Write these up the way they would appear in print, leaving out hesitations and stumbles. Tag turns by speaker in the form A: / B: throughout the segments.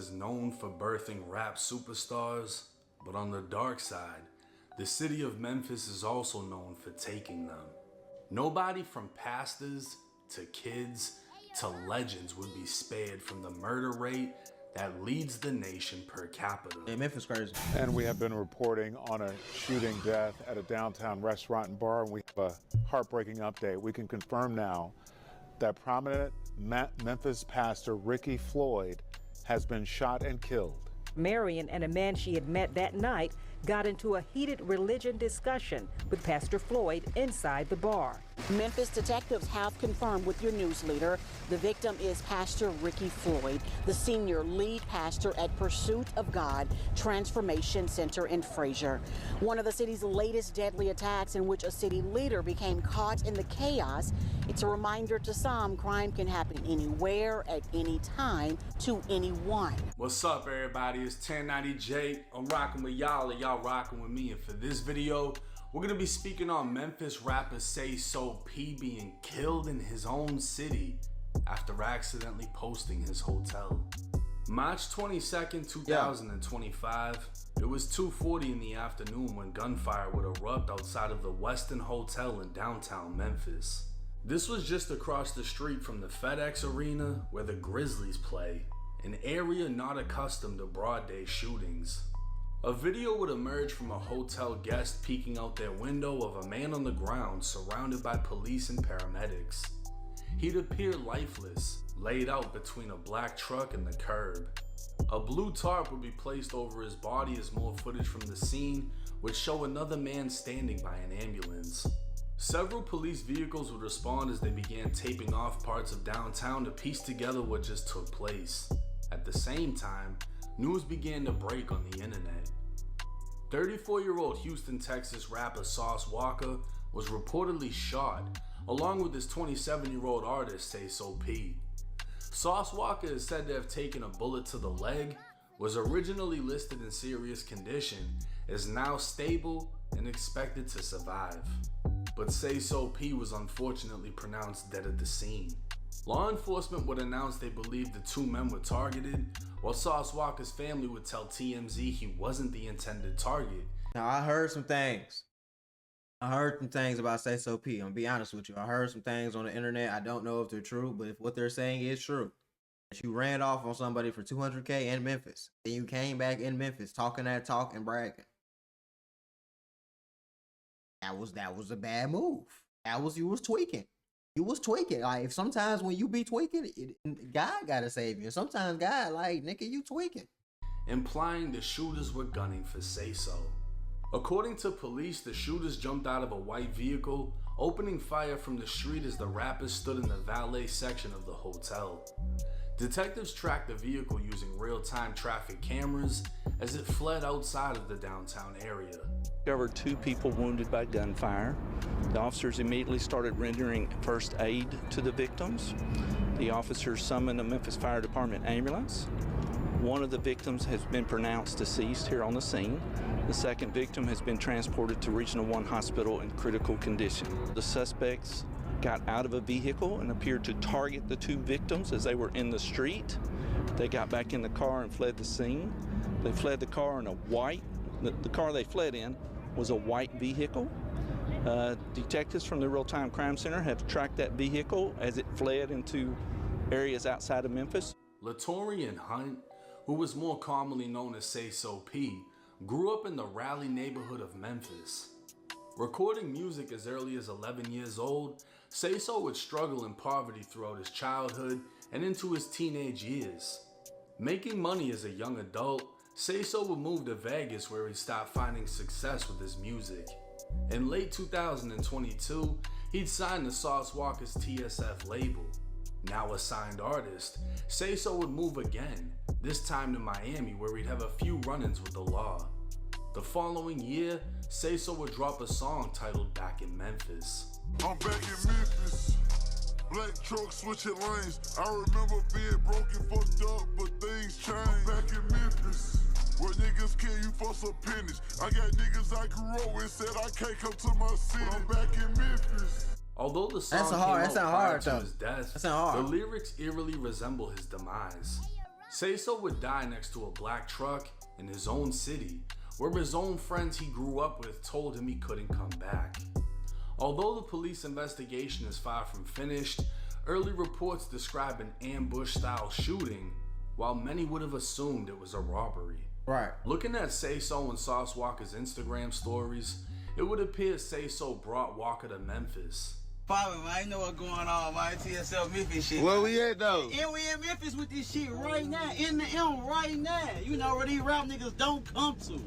A: is known for birthing rap superstars, but on the dark side, the city of Memphis is also known for taking them. Nobody from pastors to kids to legends would be spared from the murder rate that leads the nation per capita.
B: Yeah, Memphis crazy.
C: And we have been reporting on a shooting death at a downtown restaurant and bar, and we have a heartbreaking update. We can confirm now that prominent Memphis pastor Ricky Floyd has been shot and killed.
D: Marion and a man she had met that night got into a heated religion discussion with Pastor Floyd inside the bar.
E: Memphis detectives have confirmed with your news leader the victim is Pastor Ricky Floyd, the senior lead pastor at Pursuit of God Transformation Center in Frazier. One of the city's latest deadly attacks in which a city leader became caught in the chaos. It's a reminder to some crime can happen anywhere, at any time, to anyone.
A: What's up, everybody? It's 1090J. I'm rocking with y'all, and y'all rocking with me. And for this video, we're gonna be speaking on Memphis rapper Say So P being killed in his own city after accidentally posting his hotel. March 22nd, 2025. It was 2:40 in the afternoon when gunfire would erupt outside of the Westin Hotel in downtown Memphis. This was just across the street from the FedEx Arena where the Grizzlies play, an area not accustomed to broad day shootings. A video would emerge from a hotel guest peeking out their window of a man on the ground surrounded by police and paramedics. He'd appear lifeless, laid out between a black truck and the curb. A blue tarp would be placed over his body as more footage from the scene would show another man standing by an ambulance. Several police vehicles would respond as they began taping off parts of downtown to piece together what just took place. At the same time, news began to break on the internet. 34-year-old Houston, Texas rapper Sauce Walker was reportedly shot, along with his 27-year-old artist Say So P. Sauce Walker is said to have taken a bullet to the leg, was originally listed in serious condition, is now stable and expected to survive. But Say So P was unfortunately pronounced dead at the scene. Law enforcement would announce they believed the two men were targeted, while Sauce Walker's family would tell TMZ he wasn't the intended target.
B: Now, I heard some things. About Say So P. I'm gonna be honest with you. I heard some things on the internet. I don't know if they're true, but if what they're saying is true, that you ran off on somebody for $200K in Memphis, and you came back in Memphis talking that talk and bragging. That was a bad move. You was tweaking. You was tweaking. Like, if sometimes when you be tweaking, God gotta save you. And sometimes God, like, nigga, you tweaking.
A: Implying the shooters were gunning for Say So. According to police, the shooters jumped out of a white vehicle, opening fire from the street as the rappers stood in the valet section of the hotel. Detectives tracked the vehicle using real-time traffic cameras as it fled outside of the downtown area.
F: Discovered 2 people wounded by gunfire. The officers immediately started rendering first aid to the victims. The officers summoned a Memphis Fire Department ambulance. One of the victims has been pronounced deceased here on the scene. The second victim has been transported to Regional 1 Hospital in critical condition. The suspects got out of a vehicle and appeared to target the 2 victims as they were in the street. They got back in the car and fled the scene. They fled the car in a white, the car they fled in was a white vehicle. Detectives from the Real-Time Crime Center have tracked that vehicle as it fled into areas outside of Memphis.
A: Latorian Hunt, who was more commonly known as Say So P, grew up in the Raleigh neighborhood of Memphis. Recording music as early as 11 years old, Say So would struggle in poverty throughout his childhood and into his teenage years. Making money as a young adult, Say So would move to Vegas where he stopped finding success with his music. In late 2022, he'd signed to Sauce Walker's TSF label. Now a signed artist, Say So would move again, this time to Miami where he'd have a few run-ins with the law. The following year, Say So would drop a song titled Back in Memphis.
G: I'm back in Memphis, black truck switching lanes. I remember being broken, fucked up, but things changed. I'm back in Memphis, where niggas kill you for some pennies. I got niggas I grew up with said I can't come to my city. I'm back in Memphis.
A: Although the song came out prior to his death,
B: the
A: lyrics eerily resemble his demise. Say So would die next to a black truck in his own city, where his own friends he grew up with told him he couldn't come back. Although the police investigation is far from finished, early reports describe an ambush-style shooting, while many would have assumed it was a robbery.
B: Right.
A: Looking at Say So and Sauce Walker's Instagram stories, it would appear Say So brought Walker to Memphis.
H: Man, I know what's going on, man. TSL Memphis shit.
I: Where we at though?
H: And we in Memphis with this shit right now, in the M right now. You know where these rap niggas don't come to.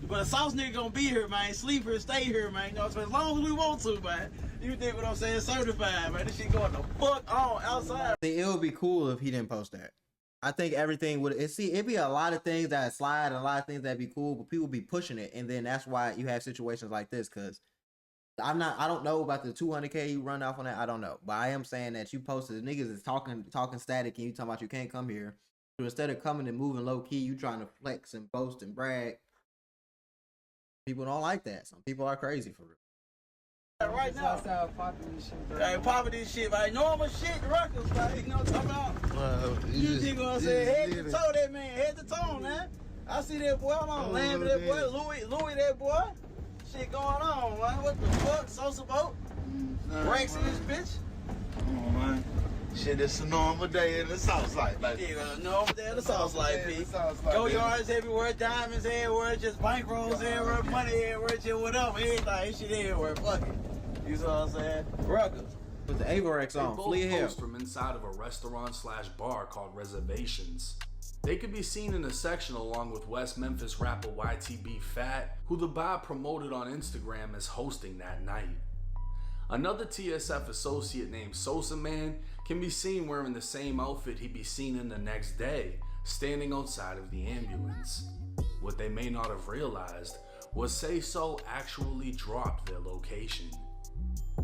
H: But a Sauce nigga gonna be here, man. Sleep here, stay here, man. You know, so as long as we want to, man. You think what I'm saying? Certified, man. This shit going the fuck on outside.
B: It would be cool if he didn't post that. I think everything would. It'd be a lot of things that slide, and a lot of things that'd be cool, but people be pushing it, and then that's why you have situations like this. Because I don't know about the 200K you run off on that. I don't know, but I am saying that you posted the niggas is talking static, and you talking about you can't come here. So instead of coming and moving low key, you trying to flex and boast and brag. People don't like that. Some people are crazy for real.
H: Right now, hey, popping this shit, man. Normal shit, records, like, you know what I'm talking about? You think what I'm saying? Head to toe, that man, head to toe, man. I see that boy, I'm laying with that boy, Louis, that boy. Shit going on, man. What the fuck? Sosa boat? Ranks in this bitch?
I: Come on, man. Shit, it's a normal day in the South Side. Like,
H: yeah, normal day in the South Side, P. Go yards everywhere, diamonds everywhere, just bankrolls everywhere, money everywhere, just whatever, everything, shit everywhere. Fuck it. You know what I'm saying? Records.
B: With the Averex on, flee here.
A: From inside of a restaurant/bar called Reservations. They could be seen in a section along with West Memphis rapper YTB Fat, who the bar promoted on Instagram as hosting that night. Another TSF associate named Sosa Man can be seen wearing the same outfit he'd be seen in the next day, standing outside of the ambulance. What they may not have realized was Say So actually dropped their location.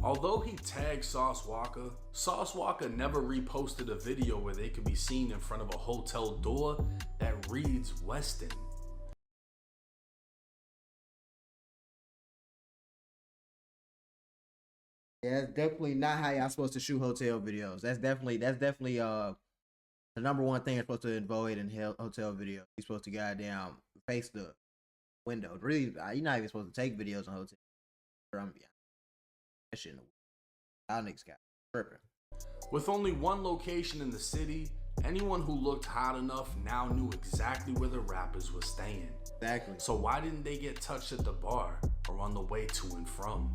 A: Although he tagged Sauce Walker never reposted a video where they could be seen in front of a hotel door that reads Weston.
B: Yeah, that's definitely not how y'all supposed to shoot hotel videos. That's definitely the number one thing you're supposed to avoid in hotel videos. You're supposed to goddamn face the window. Really, you're not even supposed to take videos on hotel. That shit in the y'all niggas got tripping.
A: With only one location in the city, anyone who looked hot enough now knew exactly where the rappers were staying.
B: Exactly.
A: So why didn't they get touched at the bar or on the way to and from?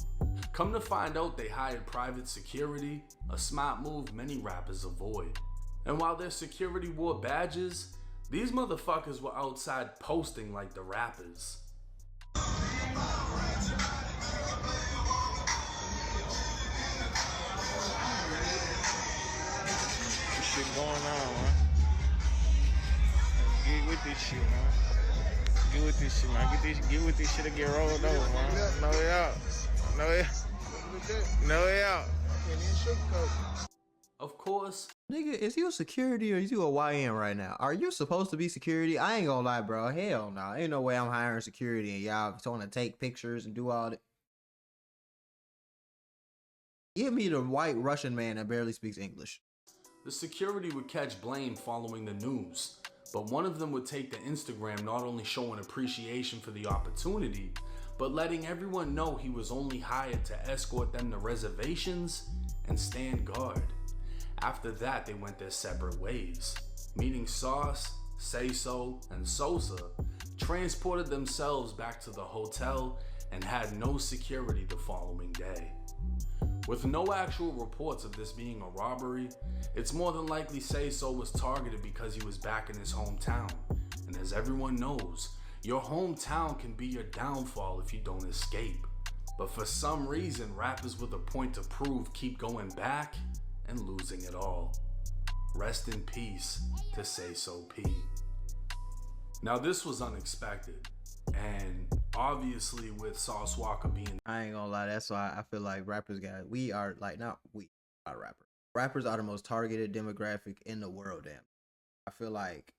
A: Come to find out, they hired private security, a smart move many rappers avoid. And while their security wore badges, these motherfuckers were outside posting like the rappers.
I: shit going on, man. Get with this shit, man. Get with this shit, man. Get with this shit and get rolled over, man. No way out. No way out.
A: Of course.
B: Nigga, is you security or is you a YN right now? Are you supposed to be security? I ain't gonna lie, bro. Hell no. Ain't no way I'm hiring security and y'all trying to take pictures and do all that. Give me the white Russian man that barely speaks English.
A: The security would catch blame following the news, but one of them would take to Instagram not only showing appreciation for the opportunity, but letting everyone know he was only hired to escort them to reservations and stand guard. After that, they went their separate ways, meaning Sauce, Say So, and Sosa transported themselves back to the hotel and had no security the following day. With no actual reports of this being a robbery, it's more than likely Say So was targeted because he was back in his hometown. And as everyone knows, your hometown can be your downfall if you don't escape. But for some reason, rappers with a point to prove keep going back and losing it all. Rest in peace to Say So P. Now this was unexpected, and obviously with Sauce Walker being...
B: I ain't gonna lie, that's why I feel like rappers Rappers are the most targeted demographic in the world, damn. I feel like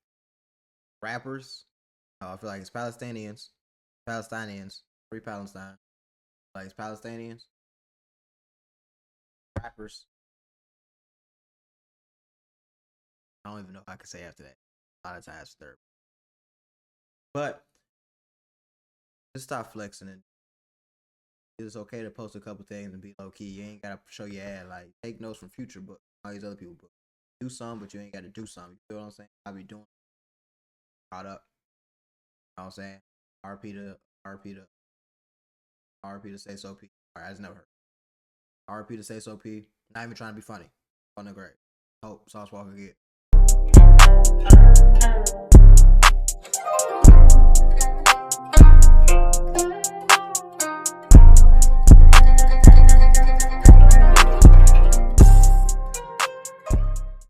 B: rappers, I feel like it's Palestinians, free Palestine, like it's Palestinians, rappers. I don't even know what I can say after that. a lot of times therapy. But just stop flexing, and it's okay to post a couple things and be low key. You ain't gotta show your ad. Like, take notes from Future book, all these other people book. Do something, but you ain't gotta do something. You feel what I'm saying? I be doing caught up. You know what I'm saying? RP to say so P. All right, I just never heard. RP to say so P. Not even trying to be funny. On the grade. Hope Sauce Walker get.